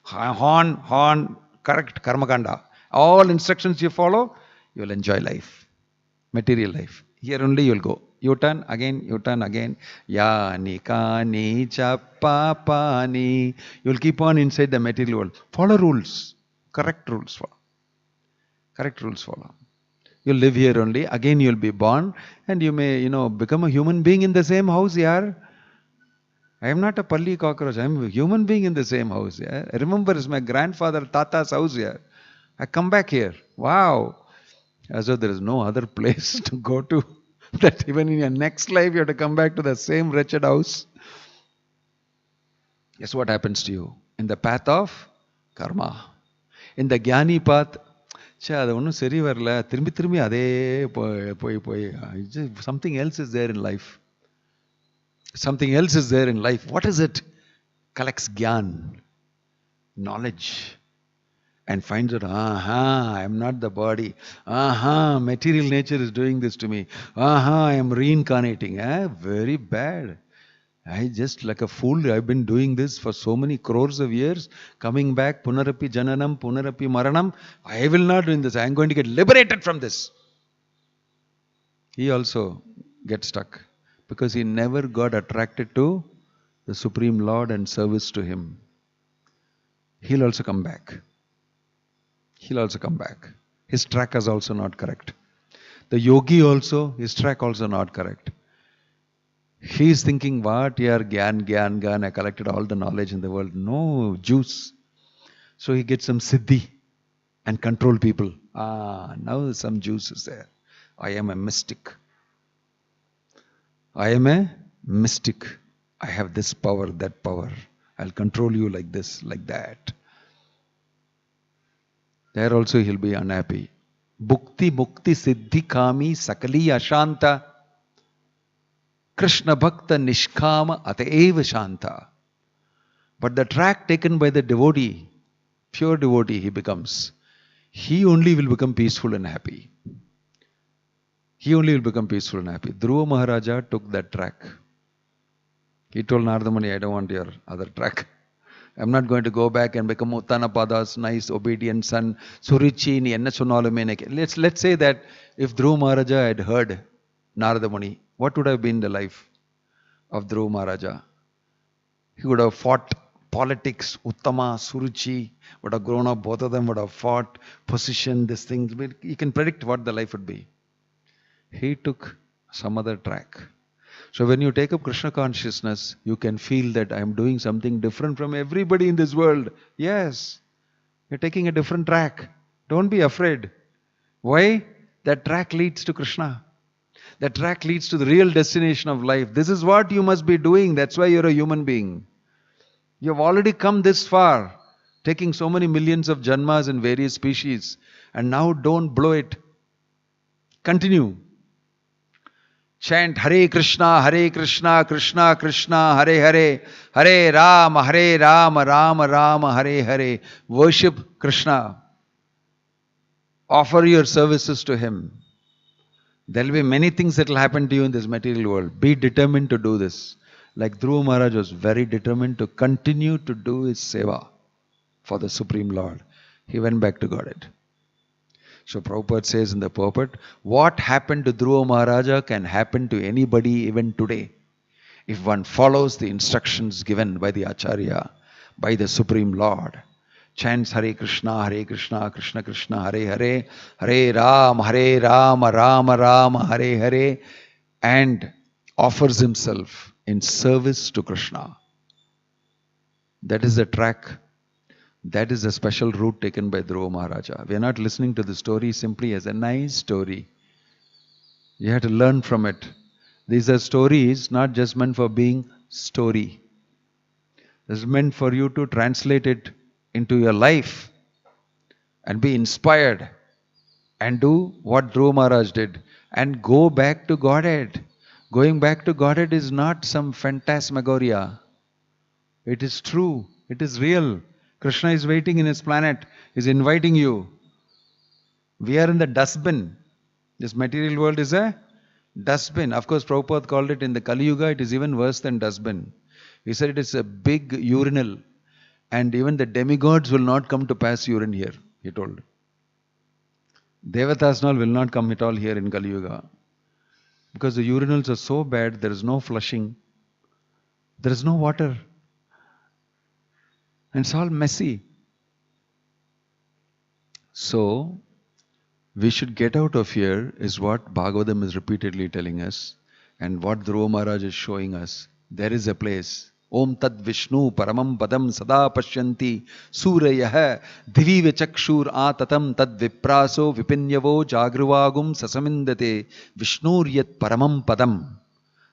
S1: horn, correct, karma kanda. All instructions you follow, you will enjoy life, material life. Here only you will go. U-turn again, yani, kani, chappa, pani. You will keep on inside the material world. Follow rules, correct rules follow. Correct rules follow. You'll live here only. Again you'll be born and you may, become a human being in the same house, yaar. I am not a palli cockroach. I am a human being in the same house. Yeah? I remember it's my grandfather Tata's house here. I come back here. Wow. As though there is no other place to go to. That even in your next life you have to come back to the same wretched house. Guess what happens to you? In the path of karma. In the jnani path, something else is there in life. Something else is there in life. What is it? Collects gyan, knowledge, and finds out, I am not the body. Material nature is doing this to me. I am reincarnating. Very bad. I just like a fool, I've been doing this for so many crores of years, coming back, punarapi jananam, punarapi maranam. I will not do this. I am going to get liberated from this. He also gets stuck because he never got attracted to the Supreme Lord and service to Him. He'll also come back. He'll also come back. His track is also not correct. The yogi also, his track also not correct. He is thinking, what here, gyan, I collected all the knowledge in the world. No, juice. So he gets some siddhi and control people. Now some juice is there. I am a mystic. I am a mystic. I have this power, that power. I'll control you like this, like that. There also he'll be unhappy. Bhukti, mukti, siddhi, kami, sakali, ashanta. Krishna Bhakta Nishkama Ataeva Shanta. But the track taken by the devotee, pure devotee he becomes, he only will become peaceful and happy. He only will become peaceful and happy. Dhruva Maharaja took that track. He told Narada Muni, I don't want your other track. I'm not going to go back and become Uttanapada's nice, obedient son. Surichi ni enna sonnalume. Let's say that if Dhruva Maharaja had heard Narada Muni, what would have been the life of Dhruva Maharaja? He would have fought politics, Uttama, Suruchi, would have grown up, both of them would have fought, position, this thing. You can predict what the life would be. He took some other track. So when you take up Krishna consciousness, you can feel that I am doing something different from everybody in this world. Yes, you're taking a different track. Don't be afraid. Why? That track leads to Krishna. That track leads to the real destination of life. This is what you must be doing. That's why you're a human being. You have already come this far, taking so many millions of janmas in various species. And now don't blow it. Continue. Chant Hare Krishna, Krishna Krishna, Hare Hare, Hare Rama, Rama Rama, Hare Hare. Worship Krishna. Offer your services to Him. There will be many things that will happen to you in this material world. Be determined to do this. Like Dhruva Maharaja was very determined to continue to do his seva for the Supreme Lord. He went back to Godhead. So Prabhupada says in the purport, what happened to Dhruva Maharaja can happen to anybody even today. If one follows the instructions given by the Acharya, by the Supreme Lord, chants Hare Krishna, Krishna Krishna, Hare Hare, Hare Rama, Rama, Hare Hare, and offers himself in service to Krishna. That is the track. That is the special route taken by Dhruva Maharaja. We are not listening to the story simply as a nice story. You have to learn from it. These are stories not just meant for being story. It's meant for you to translate it into your life and be inspired and do what Dhruva Maharaj did and go back to Godhead. Going back to Godhead is not some phantasmagoria. It is true. It is real. Krishna is waiting in his planet. He is inviting you. We are in the dustbin. This material world is a dustbin. Of course, Prabhupada called it in the Kali Yuga, it is even worse than dustbin. He said it is a big urinal. And even the demigods will not come to pass urine here, he told. Devatas will not come at all here in Kali Yuga. Because the urinals are so bad, there is no flushing. There is no water. And it's all messy. So, we should get out of here is what Bhagavatam is repeatedly telling us. And what Dhruva Maharaj is showing us. There is a place. Om Tad Vishnu Paramam Padam Sada Pashyanti Surayah Divive Chakshur Atatam Tad Vipraso Vipinyavo Jagruvagum Sasamindate Vishnur Yat Paramam Padam.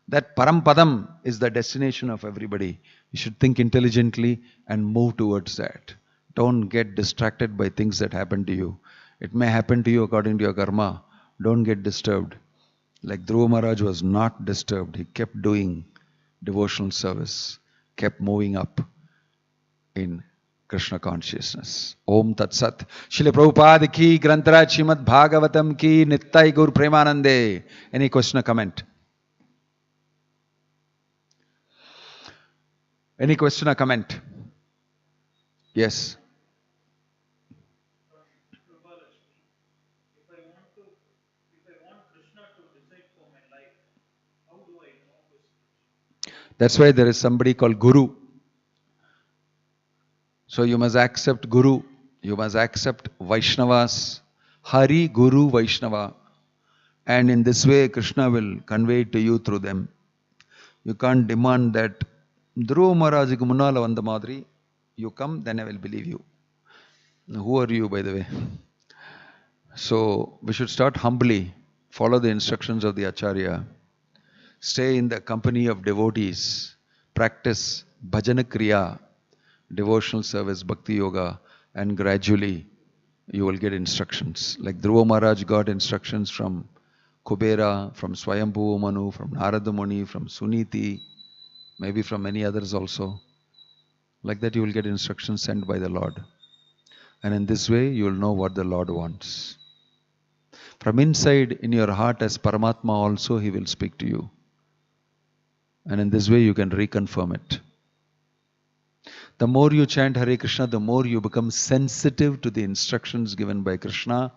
S1: That Param Padam is the destination of everybody. You should think intelligently and move towards that. Don't get distracted by things that happen to you. It may happen to you according to your karma. Don't get disturbed. Like Dhruva Maharaj was not disturbed. He kept doing devotional service. Kept moving up in Krishna consciousness. Om Tat Sat. Srila Prabhupada ki, Grantaraj Srimad Bhagavatam ki, Nittai Gaur Premanande. Any question or comment? Any question or comment? Yes.
S2: If I want Krishna to decide for my life, how do I know this?
S1: That's why there is somebody called Guru. So you must accept Guru. You must accept Vaishnavas. Hari, Guru, Vaishnava. And in this way, Krishna will convey it to you through them. You can't demand that Dhruva Maharajku Munnala Vanda Madri, you come, then I will believe you. Who are you, by the way? So we should start humbly, follow the instructions of the Acharya, stay in the company of devotees, practice bhajana kriya, devotional service, bhakti yoga, and gradually you will get instructions. Like Dhruva Maharaj got instructions from Kubera, from Swayambhu Manu, from Narada Muni, from Suniti, maybe from many others also. Like that you will get instructions sent by the Lord. And in this way you will know what the Lord wants. From inside in your heart as Paramatma also He will speak to you. And in this way you can reconfirm it. The more you chant Hare Krishna, the more you become sensitive to the instructions given by Krishna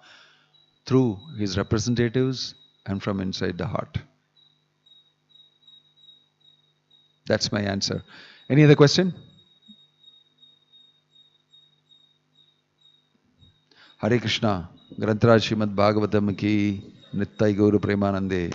S1: through His representatives and from inside the heart. That's my answer. Any other question? Hare Krishna. Grantaraj Srimad Bhagavatam ki Nittai Gauru Premanande.